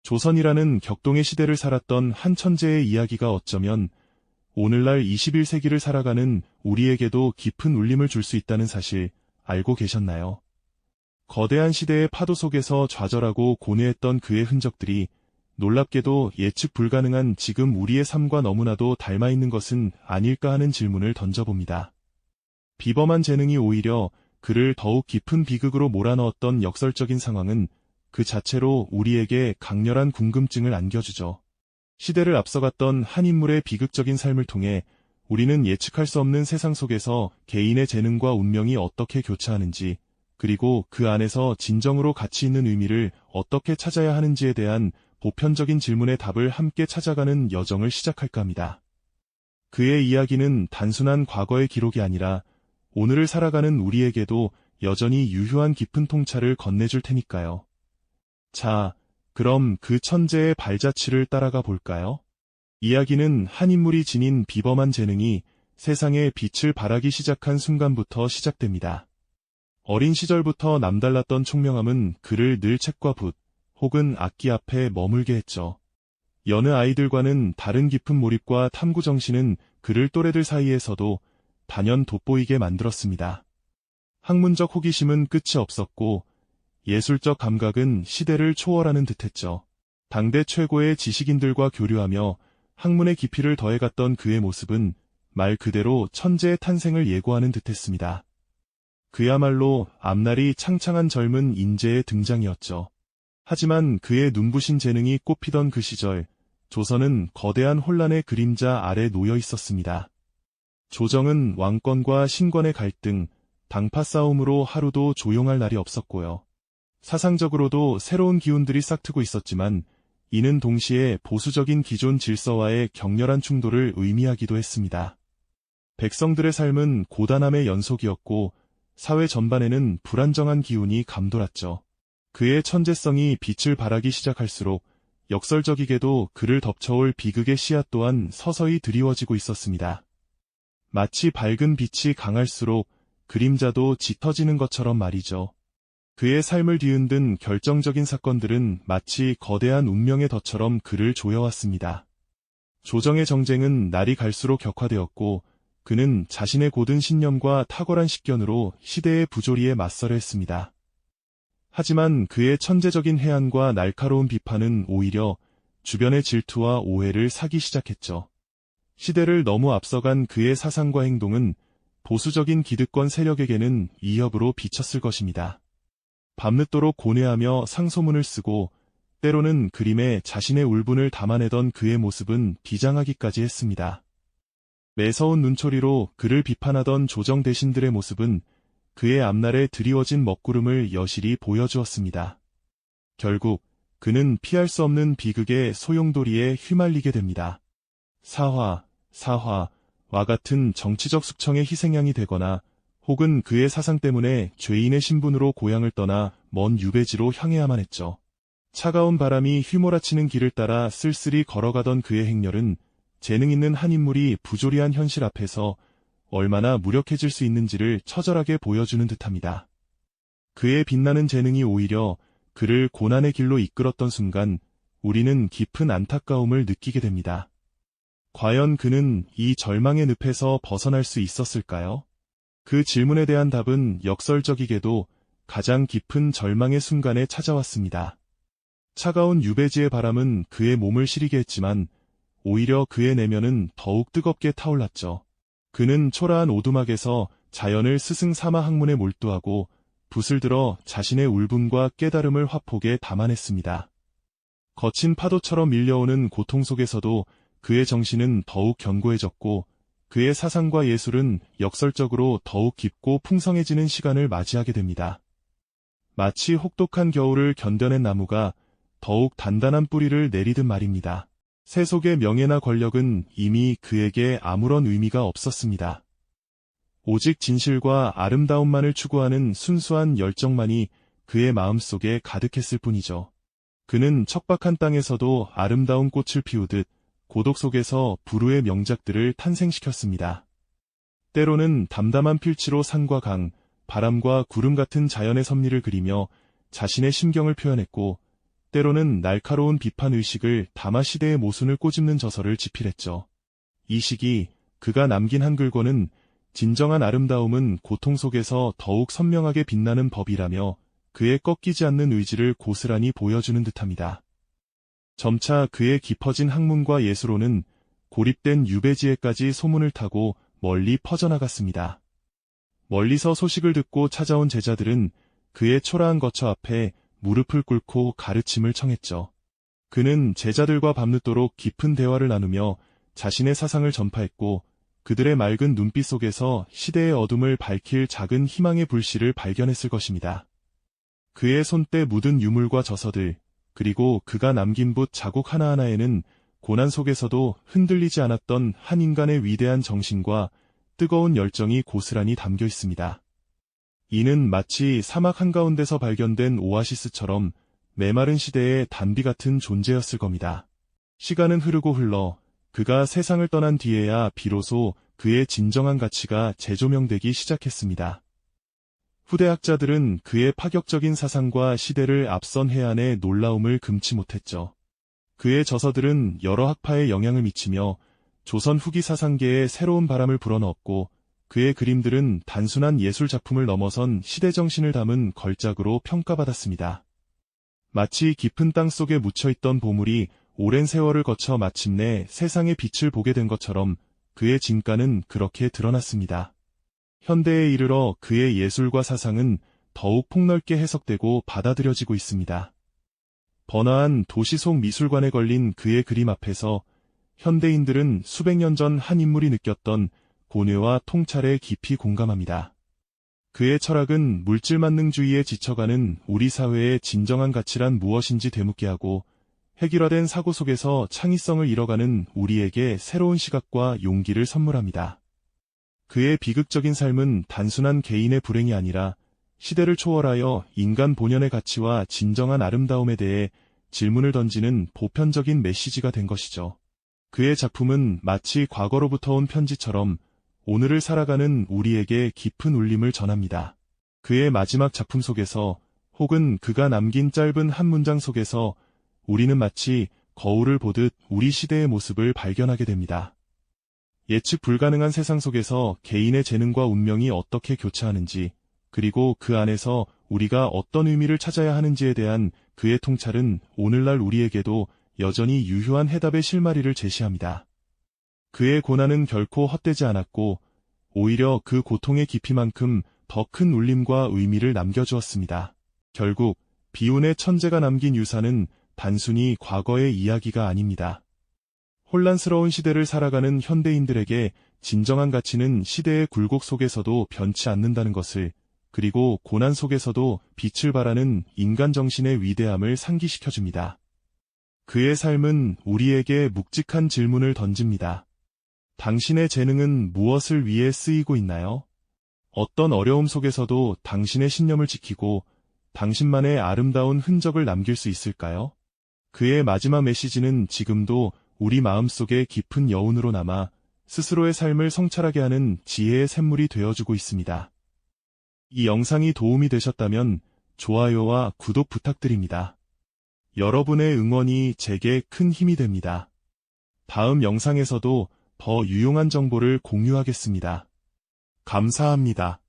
조선이라는 격동의 시대를 살았던 한 천재의 이야기가 어쩌면 오늘날 21세기를 살아가는 우리에게도 깊은 울림을 줄 수 있다는 사실 알고 계셨나요? 거대한 시대의 파도 속에서 좌절하고 고뇌했던 그의 흔적들이 놀랍게도 예측 불가능한 지금 우리의 삶과 너무나도 닮아 있는 것은 아닐까 하는 질문을 던져봅니다. 비범한 재능이 오히려 그를 더욱 깊은 비극으로 몰아넣었던 역설적인 상황은 그 자체로 우리에게 강렬한 궁금증을 안겨주죠. 시대를 앞서갔던 한 인물의 비극적인 삶을 통해 우리는 예측할 수 없는 세상 속에서 개인의 재능과 운명이 어떻게 교차하는지, 그리고 그 안에서 진정으로 가치 있는 의미를 어떻게 찾아야 하는지에 대한 보편적인 질문의 답을 함께 찾아가는 여정을 시작할까 합니다. 그의 이야기는 단순한 과거의 기록이 아니라 오늘을 살아가는 우리에게도 여전히 유효한 깊은 통찰을 건네줄 테니까요. 자, 그럼 그 천재의 발자취를 따라가 볼까요? 이야기는 한 인물이 지닌 비범한 재능이 세상에 빛을 발하기 시작한 순간부터 시작됩니다. 어린 시절부터 남달랐던 총명함은 그를 늘 책과 붓, 혹은 악기 앞에 머물게 했죠. 여느 아이들과는 다른 깊은 몰입과 탐구 정신은 그를 또래들 사이에서도 단연 돋보이게 만들었습니다. 학문적 호기심은 끝이 없었고 예술적 감각은 시대를 초월하는 듯했죠. 당대 최고의 지식인들과 교류하며 학문의 깊이를 더해갔던 그의 모습은 말 그대로 천재의 탄생을 예고하는 듯했습니다. 그야말로 앞날이 창창한 젊은 인재의 등장이었죠. 하지만 그의 눈부신 재능이 꽃피던 그 시절, 조선은 거대한 혼란의 그림자 아래 놓여 있었습니다. 조정은 왕권과 신권의 갈등, 당파 싸움으로 하루도 조용할 날이 없었고요. 사상적으로도 새로운 기운들이 싹트고 있었지만 이는 동시에 보수적인 기존 질서와의 격렬한 충돌을 의미하기도 했습니다. 백성들의 삶은 고단함의 연속이었고 사회 전반에는 불안정한 기운이 감돌았죠. 그의 천재성이 빛을 발하기 시작할수록 역설적이게도 그를 덮쳐올 비극의 씨앗 또한 서서히 드리워지고 있었습니다. 마치 밝은 빛이 강할수록 그림자도 짙어지는 것처럼 말이죠. 그의 삶을 뒤흔든 결정적인 사건들은 마치 거대한 운명의 덫처럼 그를 조여왔습니다. 조정의 정쟁은 날이 갈수록 격화되었고 그는 자신의 고든 신념과 탁월한 식견으로 시대의 부조리에 맞서려 했습니다. 하지만 그의 천재적인 해안과 날카로운 비판은 오히려 주변의 질투와 오해를 사기 시작했죠. 시대를 너무 앞서간 그의 사상과 행동은 보수적인 기득권 세력에게는 위협으로 비쳤을 것입니다. 밤늦도록 고뇌하며 상소문을 쓰고 때로는 그림에 자신의 울분을 담아내던 그의 모습은 비장하기까지 했습니다. 매서운 눈초리로 그를 비판하던 조정 대신들의 모습은 그의 앞날에 드리워진 먹구름을 여실히 보여주었습니다. 결국 그는 피할 수 없는 비극의 소용돌이에 휘말리게 됩니다. 사화와 같은 정치적 숙청의 희생양이 되거나 혹은 그의 사상 때문에 죄인의 신분으로 고향을 떠나 먼 유배지로 향해야만 했죠. 차가운 바람이 휘몰아치는 길을 따라 쓸쓸히 걸어가던 그의 행렬은 재능 있는 한 인물이 부조리한 현실 앞에서 얼마나 무력해질 수 있는지를 처절하게 보여주는 듯합니다. 그의 빛나는 재능이 오히려 그를 고난의 길로 이끌었던 순간 우리는 깊은 안타까움을 느끼게 됩니다. 과연 그는 이 절망의 늪에서 벗어날 수 있었을까요? 그 질문에 대한 답은 역설적이게도 가장 깊은 절망의 순간에 찾아왔습니다. 차가운 유배지의 바람은 그의 몸을 시리게 했지만 오히려 그의 내면은 더욱 뜨겁게 타올랐죠. 그는 초라한 오두막에서 자연을 스승 삼아 학문에 몰두하고 붓을 들어 자신의 울분과 깨달음을 화폭에 담아냈습니다. 거친 파도처럼 밀려오는 고통 속에서도 그의 정신은 더욱 견고해졌고 그의 사상과 예술은 역설적으로 더욱 깊고 풍성해지는 시간을 맞이하게 됩니다. 마치 혹독한 겨울을 견뎌낸 나무가 더욱 단단한 뿌리를 내리듯 말입니다. 세속의 명예나 권력은 이미 그에게 아무런 의미가 없었습니다. 오직 진실과 아름다움만을 추구하는 순수한 열정만이 그의 마음속에 가득했을 뿐이죠. 그는 척박한 땅에서도 아름다운 꽃을 피우듯 고독 속에서 불후의 명작들을 탄생시켰습니다. 때로는 담담한 필치로 산과 강, 바람과 구름 같은 자연의 섭리를 그리며 자신의 심경을 표현했고 때로는 날카로운 비판의식을 담아 시대의 모순을 꼬집는 저서를 집필했죠. 이 시기 그가 남긴 한글권은 진정한 아름다움은 고통 속에서 더욱 선명하게 빛나는 법이라며 그의 꺾이지 않는 의지를 고스란히 보여주는 듯합니다. 점차 그의 깊어진 학문과 예술로는 고립된 유배지에까지 소문을 타고 멀리 퍼져나갔습니다. 멀리서 소식을 듣고 찾아온 제자들은 그의 초라한 거처 앞에 무릎을 꿇고 가르침을 청했죠. 그는 제자들과 밤늦도록 깊은 대화를 나누며 자신의 사상을 전파했고 그들의 맑은 눈빛 속에서 시대의 어둠을 밝힐 작은 희망의 불씨를 발견했을 것입니다. 그의 손때 묻은 유물과 저서들, 그리고 그가 남긴 붓 자국 하나하나에는 고난 속에서도 흔들리지 않았던 한 인간의 위대한 정신과 뜨거운 열정이 고스란히 담겨 있습니다. 이는 마치 사막 한가운데서 발견된 오아시스처럼 메마른 시대의 단비 같은 존재였을 겁니다. 시간은 흐르고 흘러 그가 세상을 떠난 뒤에야 비로소 그의 진정한 가치가 재조명되기 시작했습니다. 후대 학자들은 그의 파격적인 사상과 시대를 앞선 해안의 놀라움을 금치 못했죠. 그의 저서들은 여러 학파에 영향을 미치며 조선 후기 사상계에 새로운 바람을 불어넣었고 그의 그림들은 단순한 예술 작품을 넘어선 시대 정신을 담은 걸작으로 평가받았습니다. 마치 깊은 땅 속에 묻혀있던 보물이 오랜 세월을 거쳐 마침내 세상의 빛을 보게 된 것처럼 그의 진가는 그렇게 드러났습니다. 현대에 이르러 그의 예술과 사상은 더욱 폭넓게 해석되고 받아들여지고 있습니다. 번화한 도시 속 미술관에 걸린 그의 그림 앞에서 현대인들은 수백 년 전 한 인물이 느꼈던 고뇌와 통찰에 깊이 공감합니다. 그의 철학은 물질 만능주의에 지쳐가는 우리 사회의 진정한 가치란 무엇인지 되묻게 하고 획일화된 사고 속에서 창의성을 잃어가는 우리에게 새로운 시각과 용기를 선물합니다. 그의 비극적인 삶은 단순한 개인의 불행이 아니라 시대를 초월하여 인간 본연의 가치와 진정한 아름다움에 대해 질문을 던지는 보편적인 메시지가 된 것이죠. 그의 작품은 마치 과거로부터 온 편지처럼 오늘을 살아가는 우리에게 깊은 울림을 전합니다. 그의 마지막 작품 속에서 혹은 그가 남긴 짧은 한 문장 속에서 우리는 마치 거울을 보듯 우리 시대의 모습을 발견하게 됩니다. 예측 불가능한 세상 속에서 개인의 재능과 운명이 어떻게 교차하는지, 그리고 그 안에서 우리가 어떤 의미를 찾아야 하는지에 대한 그의 통찰은 오늘날 우리에게도 여전히 유효한 해답의 실마리를 제시합니다. 그의 고난은 결코 헛되지 않았고 오히려 그 고통의 깊이만큼 더 큰 울림과 의미를 남겨주었습니다. 결국 비운의 천재가 남긴 유산은 단순히 과거의 이야기가 아닙니다. 혼란스러운 시대를 살아가는 현대인들에게 진정한 가치는 시대의 굴곡 속에서도 변치 않는다는 것을, 그리고 고난 속에서도 빛을 발하는 인간 정신의 위대함을 상기시켜줍니다. 그의 삶은 우리에게 묵직한 질문을 던집니다. 당신의 재능은 무엇을 위해 쓰이고 있나요? 어떤 어려움 속에서도 당신의 신념을 지키고 당신만의 아름다운 흔적을 남길 수 있을까요? 그의 마지막 메시지는 지금도 우리 마음속에 깊은 여운으로 남아 스스로의 삶을 성찰하게 하는 지혜의 샘물이 되어주고 있습니다. 이 영상이 도움이 되셨다면 좋아요와 구독 부탁드립니다. 여러분의 응원이 제게 큰 힘이 됩니다. 다음 영상에서도 더 유용한 정보를 공유하겠습니다. 감사합니다.